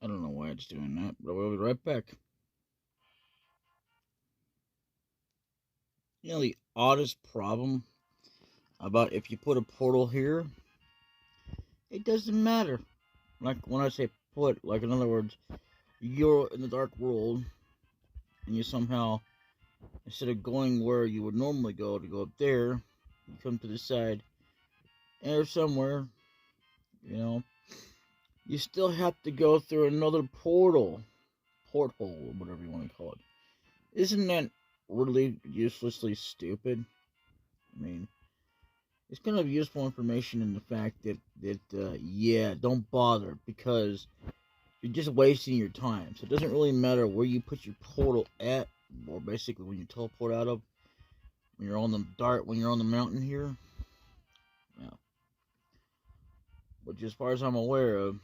I don't know why it's doing that, but we'll be right back. You know, the oddest problem about if you put a portal here, it doesn't matter. Like, when I say put, like, in other words, you're in the dark world, and you somehow, instead of going where you would normally go to go up there, you come to the side, and there's somewhere, you know, you still have to go through another porthole, or whatever you want to call it. Isn't that really uselessly stupid? I mean, it's kind of useful information in the fact that yeah, don't bother, because you're just wasting your time. So it doesn't really matter where you put your portal at, or basically when you teleport out of, when you're on the mountain here. Yeah. Which, as far as I'm aware of,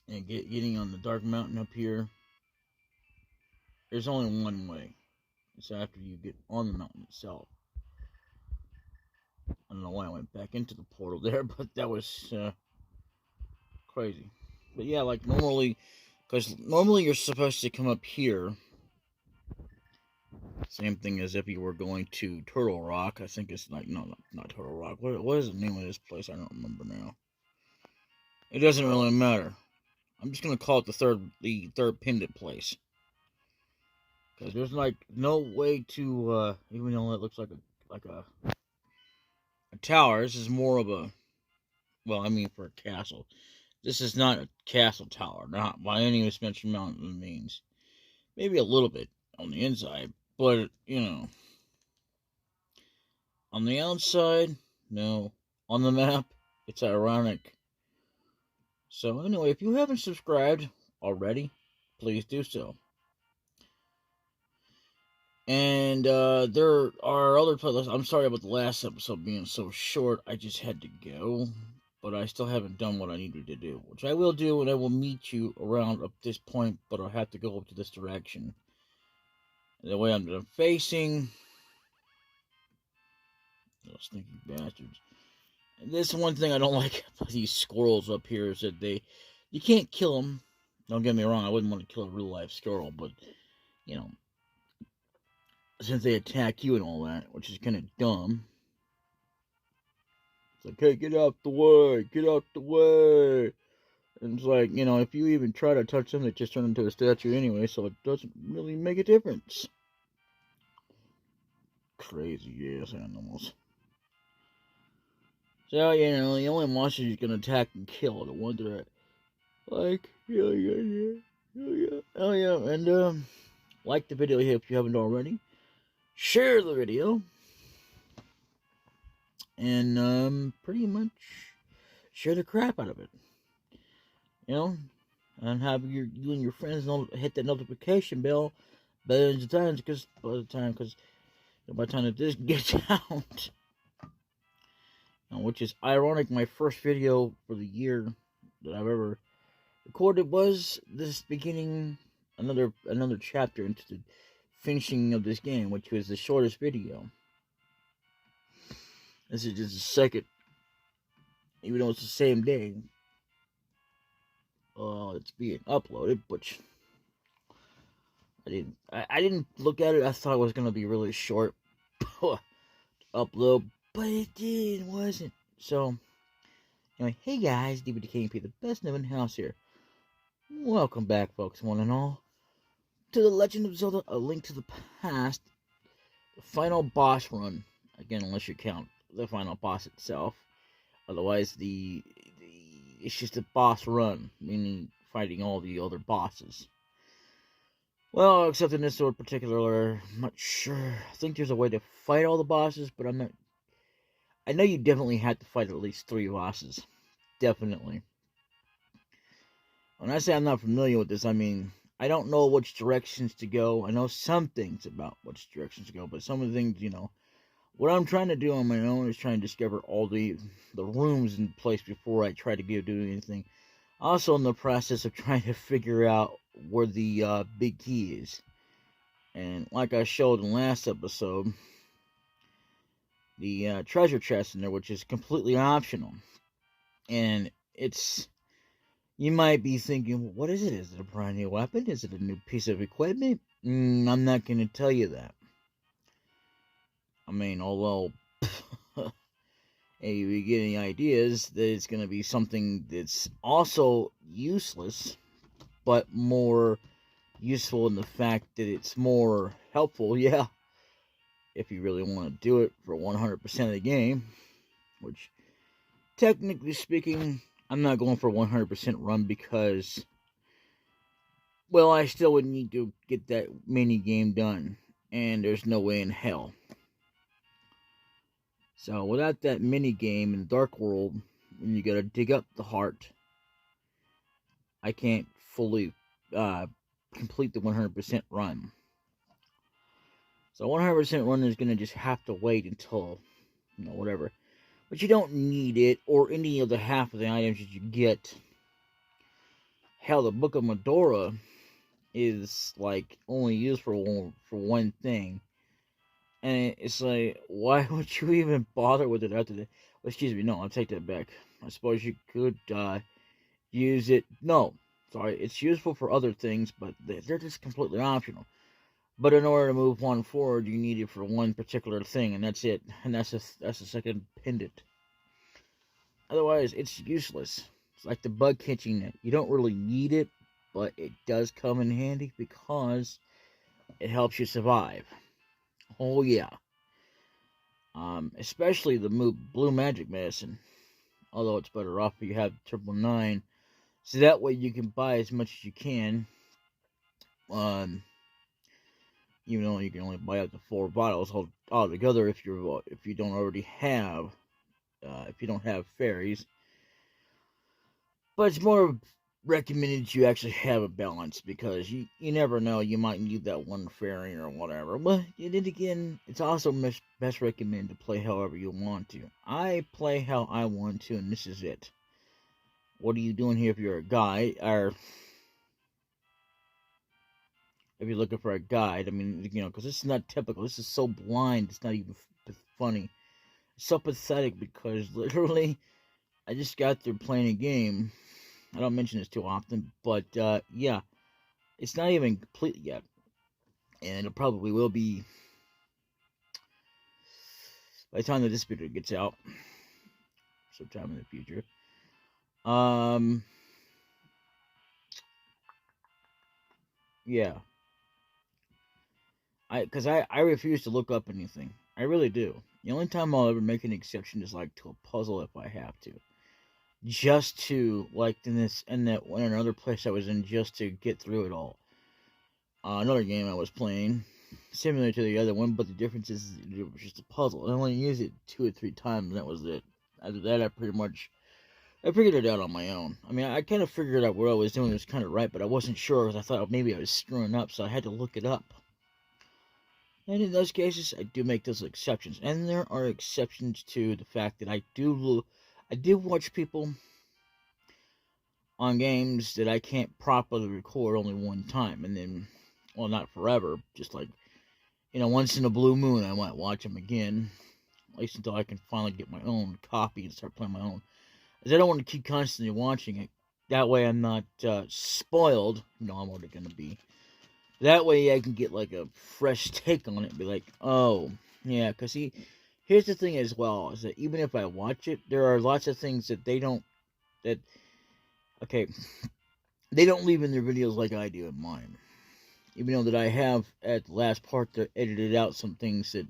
and getting on the dark mountain up here, there's only one way. It's after you get on the mountain itself. I don't know why I went back into the portal there, but that was crazy. But yeah, like normally, because normally you're supposed to come up here. Same thing as if you were going to Turtle Rock. I think it's like, no, not Turtle Rock. What is the name of this place? I don't remember now. It doesn't really matter. I'm just gonna call it the third pendant place, because there's like no way to even though it looks like a tower. This is more of a, well, I mean, for a castle. This is not a castle tower, not by any mention mountain means. Maybe a little bit on the inside, but on the outside, no. On the map, it's ironic. So anyway, if you haven't subscribed already, please do so. And there are other playlists. I'm sorry about the last episode being so short. I just had to go. But I still haven't done what I needed to do. Which I will do, and I will meet you around up this point. But I'll have to go up to this direction. The way I'm facing. Those sneaky bastards. And this one thing I don't like about these squirrels up here is that you can't kill them. Don't get me wrong, I wouldn't want to kill a real life squirrel, but, you know, since they attack you and all that, which is kind of dumb. It's like, hey, get out the way. And it's like, if you even try to touch them, they just turn into a statue anyway, so it doesn't really make a difference. Crazy ass animals. So, the only monsters you can attack and kill are the ones that are like, yeah. And, like the video here if you haven't already. Share the video. And, pretty much share the crap out of it. And have you and your friends hit that notification bell billions of times, because by the time that this gets out, which is ironic, my first video for the year that I've ever recorded was this beginning another chapter into the finishing of this game, which was the shortest video. This is just the second, even though it's the same day. It's being uploaded, which I didn't look at it. I thought it was gonna be really short upload, but it wasn't. So anyway, hey guys, DbdKmpP, the best known in house here. Welcome back, folks, one and all, to The Legend of Zelda: A Link to the Past, the final boss run. Again, unless you count the final boss itself. Otherwise, it's just a boss run, meaning fighting all the other bosses. Well, except in this one particular, I'm not sure. I think there's a way to fight all the bosses, but I'm not. I know you definitely had to fight at least 3 bosses. Definitely. When I say I'm not familiar with this, I mean, I don't know which directions to go. I know some things about which directions to go, but some of the things, what I'm trying to do on my own is trying to discover all the rooms in place before I try to do anything. Also, in the process of trying to figure out where the big key is. And like I showed in the last episode, the treasure chest in there, which is completely optional. And it's You might be thinking, well, what is it? Is it a brand new weapon? Is it a new piece of equipment? I'm not going to tell you that. I mean, although if you get any ideas that it's going to be something that's also useless, but more useful in the fact that it's more helpful, yeah, if you really want to do it for 100% of the game, which, technically speaking, I'm not going for 100% run because, well, I still would need to get that mini game done, and there's no way in hell. So without that mini game in the Dark World, when you gotta dig up the heart, I can't fully complete the 100% run. So 100% run is gonna just have to wait until, whatever. But you don't need it or any of the half of the items that you get. Hell, the Book of Medora is like only used for one thing, and it's like, why would you even bother with it after that? Well, excuse me, no, I'll take that back. I suppose you could use it. No, sorry, it's useful for other things, but they're just completely optional. But in order to move one forward, you need it for one particular thing, and that's it. And that's the second pendant. Otherwise, it's useless. It's like the bug catching net. You don't really need it, but it does come in handy because it helps you survive. Oh yeah. Especially the blue magic medicine. Although it's better off if you have 999. So that way you can buy as much as you can. Even though you can only buy up to 4 bottles altogether if you don't already have if you don't have fairies. But it's more recommended you actually have a balance because you never know, you might need that one fairy or whatever. But then again, it's also best recommended to play however you want to. I play how I want to, and this is it. What are you doing here if you're a guy, or if you're looking for a guide? I mean, because this is not typical. This is so blind, it's not even funny. It's so pathetic because literally, I just got through playing a game. I don't mention this too often, but yeah, it's not even complete yet, and it probably will be by the time the Disputer gets out, sometime in the future. Yeah, because I refuse to look up anything. I really do. The only time I'll ever make an exception is like to a puzzle if I have to, just to like in another place I was in, just to get through it all. Another game I was playing, similar to the other one, but the difference is it was just a puzzle. I only used it 2 or 3 times, and that was it. After that, I figured it out on my own. I mean, I kind of figured out what I was doing was kind of right, but I wasn't sure because I thought maybe I was screwing up, so I had to look it up. And in those cases, I do make those exceptions. And there are exceptions to the fact that I do watch people on games that I can't properly record only one time, and then, well, not forever, just like, once in a blue moon, I might watch them again, at least until I can finally get my own copy and start playing my own. Because I don't want to keep constantly watching it. That way I'm not spoiled. I'm already going to be. That way I can get like a fresh take on it and be like, oh, yeah, because here's the thing as well, is that even if I watch it, there are lots of things that they don't leave in their videos like I do in mine. Even though that I have, at the last part, edited out some things that,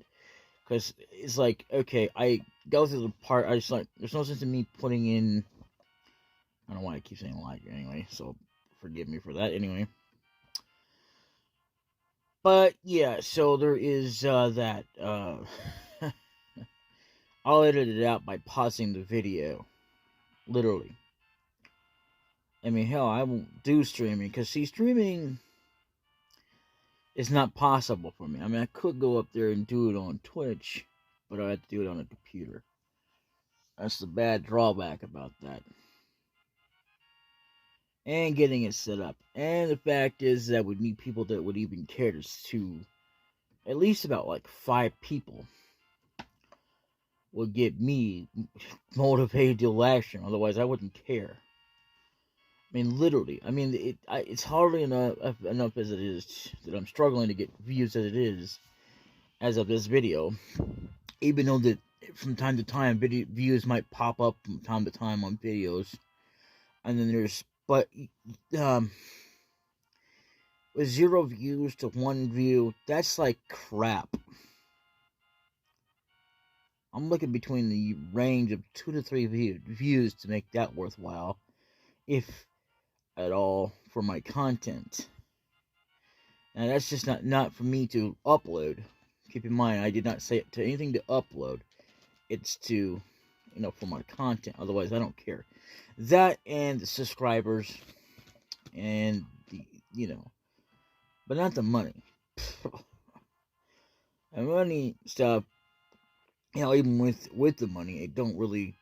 because it's like, okay, I go through the part, I just like, there's no sense in me putting in, I don't know why I keep saying like anyway, so forgive me for that anyway. But yeah, so there is that. I'll edit it out by pausing the video, literally. I mean, hell, I won't do streaming because streaming is not possible for me. I mean, I could go up there and do it on Twitch, but I have to do it on a computer. That's the bad drawback about that. And getting it set up. And the fact is that we need people that would even care to, at least about like 5 people would get me motivated to live stream. Otherwise, I wouldn't care. I mean, literally. I mean, it's hardly enough as it is that I'm struggling to get views as it is as of this video. Even though that from time to time, views might pop up from time to time on videos, and then um, with 0 views to 1 view, that's like crap. I'm looking between the range of 2 to 3 views to make that worthwhile, if at all, for my content. And that's just not for me to upload. Keep in mind, I did not say it to anything to upload. It's to, for my content. Otherwise, I don't care. That and the subscribers and but not the money. And money stuff, even with the money, it don't really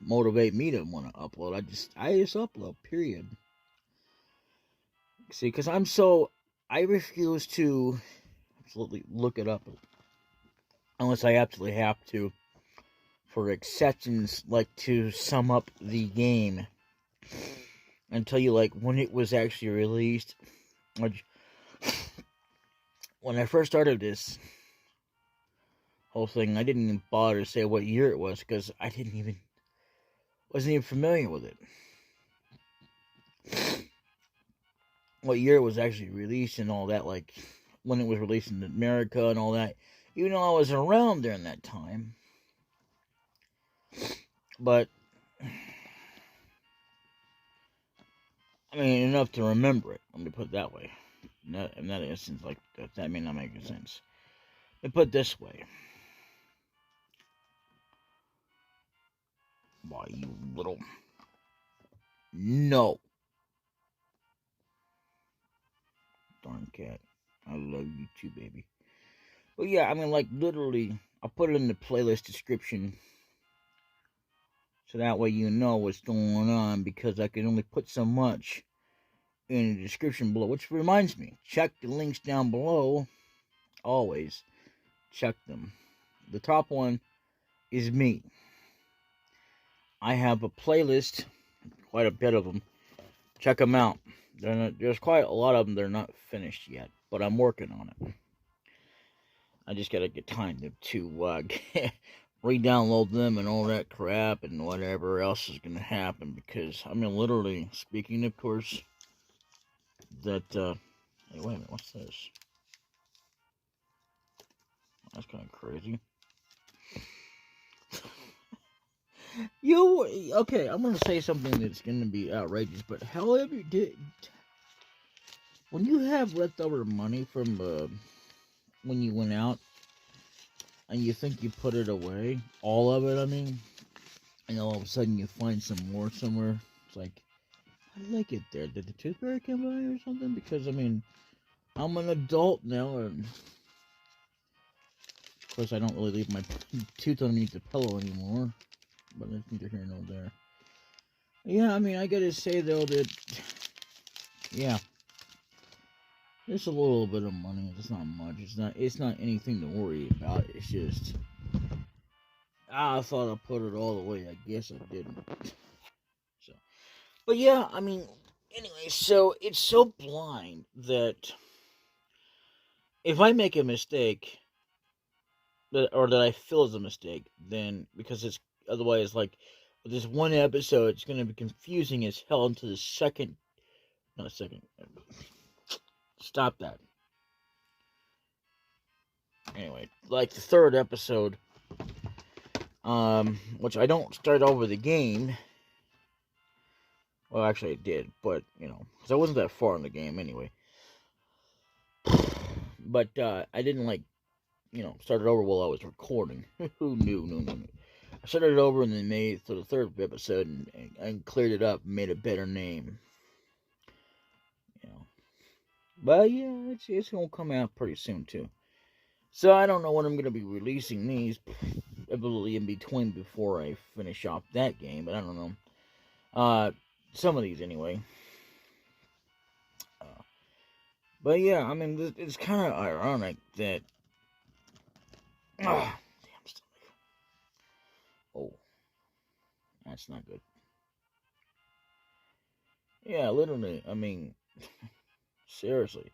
motivate me to want to upload. I just upload, period. See, because I refuse to absolutely look it up unless I absolutely have to, for exceptions, like to sum up the game and tell you like when it was actually released. When I first started this whole thing, I didn't even bother to say what year it was because I wasn't even familiar with it. What year it was actually released and all that, like when it was released in America and all that. Even though I was around during that time, but I mean enough to remember it. Let me put it that way. In that instance, like that may not make sense. Let me put it this way. Why, you little... No. Darn cat. I love you too, baby. But yeah, I mean, like, literally, I'll put it in the playlist description. So that way you know what's going on, because I can only put so much in the description below. Which reminds me, check the links down below. Always check them. The top one is me. I have a playlist, quite a bit of them. Check them out. There's quite a lot of them. They're not finished yet, but I'm working on it. I just gotta get time to re-download them and all that crap and whatever else is gonna happen, because I mean, literally speaking, of course, that hey, wait a minute, what's this? That's kind of crazy. Okay, I'm gonna say something that's gonna be outrageous, but however, when you have leftover money from when you went out and you think you put it away, all of it, I mean, and all of a sudden you find some more somewhere, it's like, how did I get there? Did the tooth fairy come by or something? Because I mean, I'm an adult now, and of course I don't really leave my tooth underneath the pillow anymore, but that's neither here nor there. Yeah, I mean, I gotta say though that, yeah, there's a little bit of money. It's not much. It's not anything to worry about. It's just, I thought I put it all away. I guess I didn't. So, but yeah, I mean, anyway, so it's so blind that if I make a mistake, or that I feel is a mistake, then because it's otherwise, like, with this one episode, it's going to be confusing as hell into the second. Not a second. Stop that. Anyway, like the third episode, which I don't start over the game. Well, actually, I did, but because I wasn't that far in the game anyway. But I didn't start it over while I was recording. Who knew? No. I started it over and then made it to the third episode and cleared it up, and made a better name. But yeah, it's gonna come out pretty soon too. So I don't know when I'm gonna be releasing these, probably in between before I finish off that game. But I don't know. Some of these anyway. But yeah, I mean, it's kind of ironic that. Damn stomach. Oh, that's not good. Yeah, literally. I mean, seriously.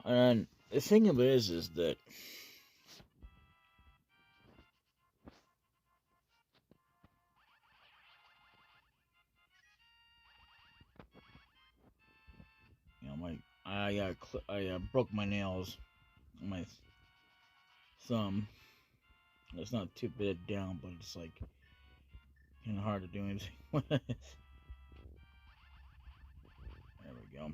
And the thing of it is that my I broke my nails on my thumb. It's not too bad down, but it's like kind of hard to do anything with. There we go.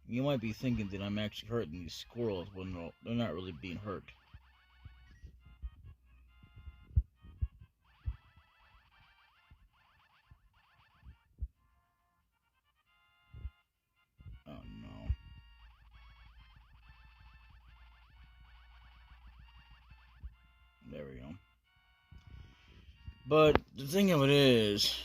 You might be thinking that I'm actually hurting these squirrels when they're not really being hurt. Oh no. There we go. But the thing of it is,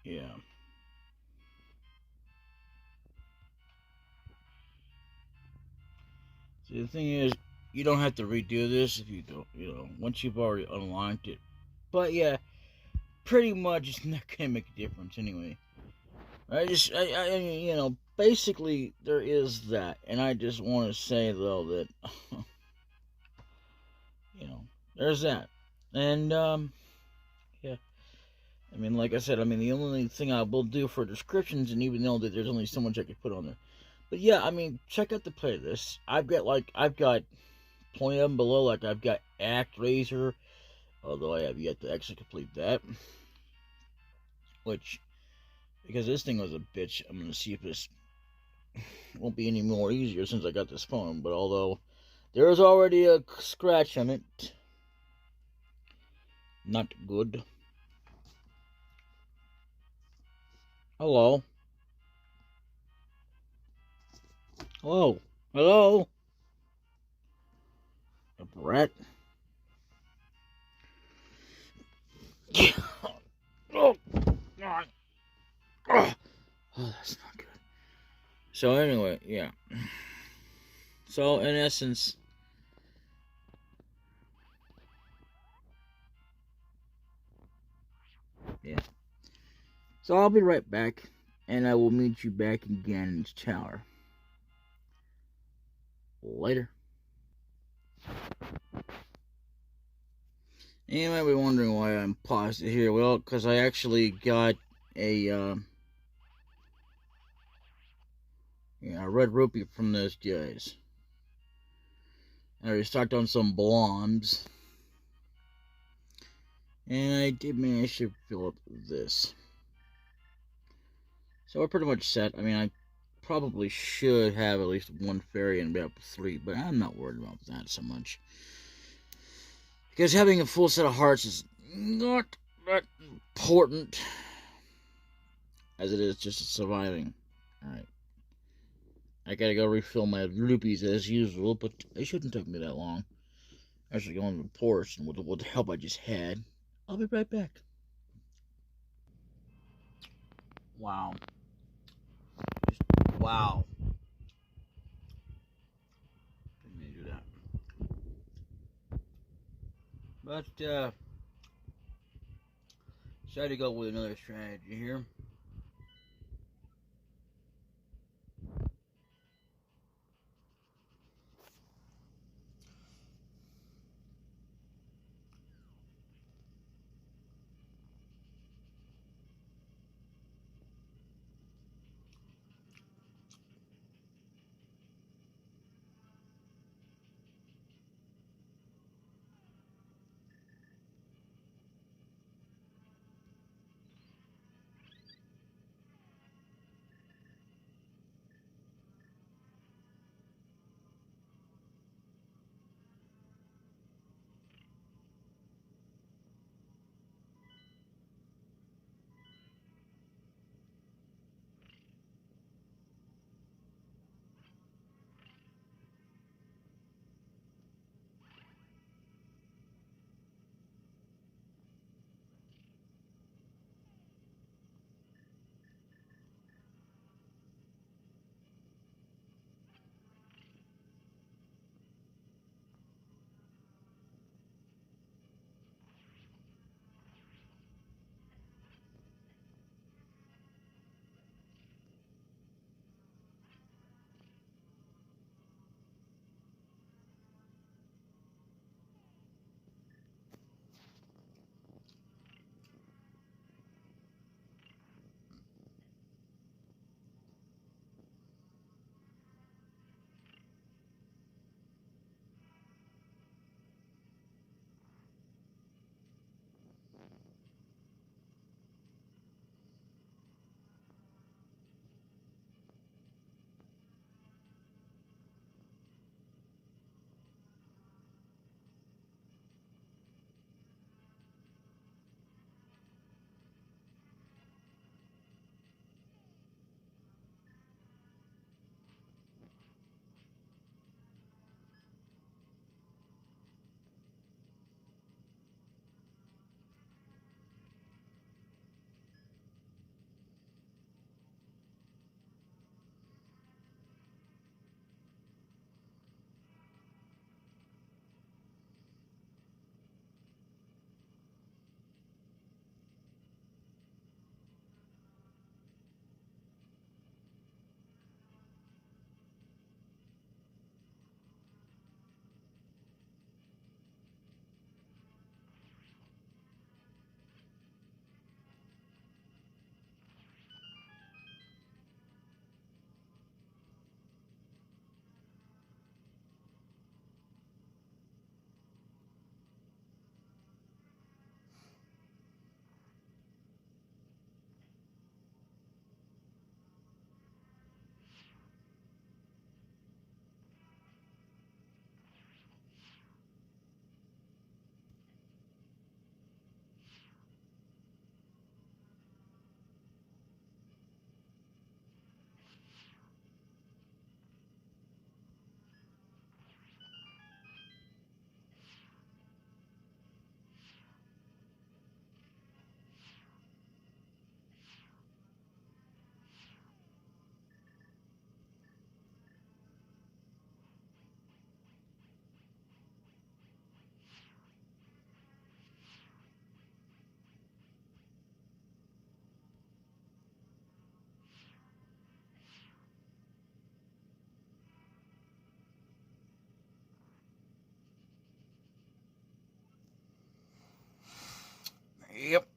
yeah. See, the thing is, you don't have to redo this if you don't, once you've already unlocked it. But yeah, pretty much it's not gonna make a difference anyway. Basically there is that, and I just want to say though that, there's that, and yeah. I mean, like I said, the only thing I will do for descriptions, and even though that there's only so much I could put on there, but yeah, check out the playlist. I've got plenty of them below. Like I've got ActRaiser, although I have yet to actually complete that. Which, because this thing was a bitch, I'm gonna see if this won't be any more easier since I got this phone. But although there is already a scratch on it, not good. Hello, hello, hello, a brat. Oh, God. Oh, that's not good. So anyway, yeah. So in essence, yeah. So I'll be right back, and I will meet you back in Ganon's tower. Later. You might be wondering why I'm paused here. Well, because I actually got a red rupee from those guys. I restocked on some bombs. And I did manage to fill up this. So we're pretty much set. I probably should have at least one fairy and about 3, but I'm not worried about that so much. Because having a full set of hearts is not that important as it is just surviving. Alright. I gotta go refill my rupees as usual, but it shouldn't take me that long. Actually, going to the porch and with the help I just had. I'll be right back. Wow. Just wow. Didn't mean to do that. But, decided to go with another strategy here.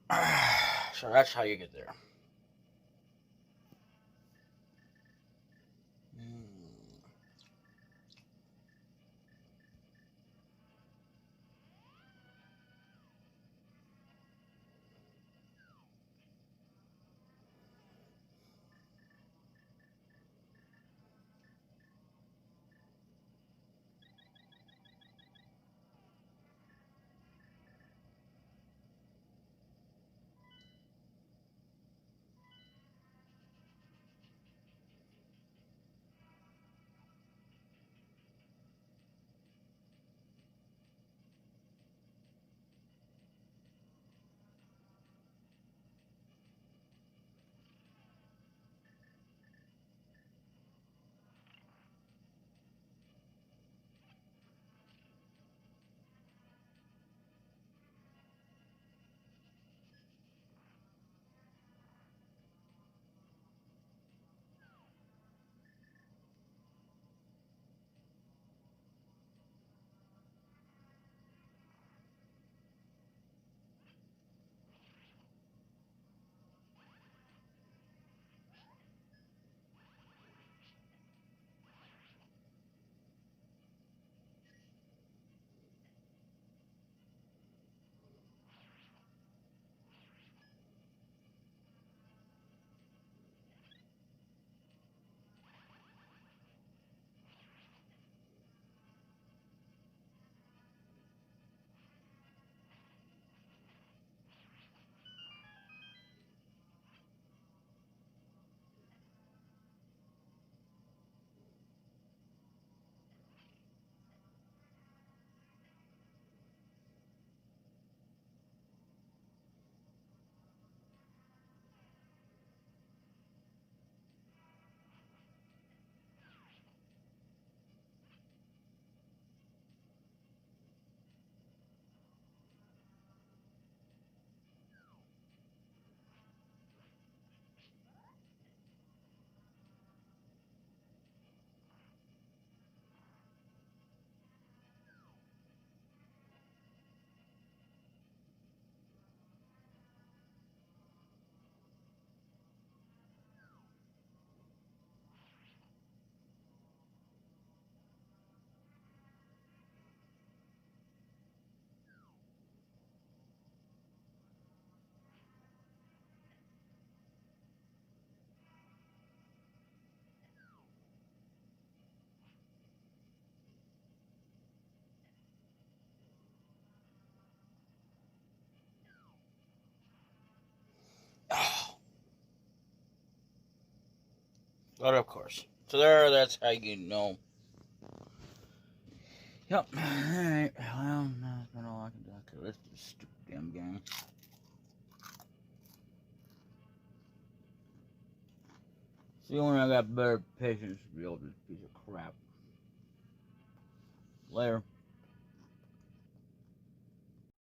So that's how you get there. But of course. So that's how you know. Yep. Alright. Well, that's about all I can do. Okay, let's do this stupid damn game. See, when I got better patience to be able to this piece of crap. Later.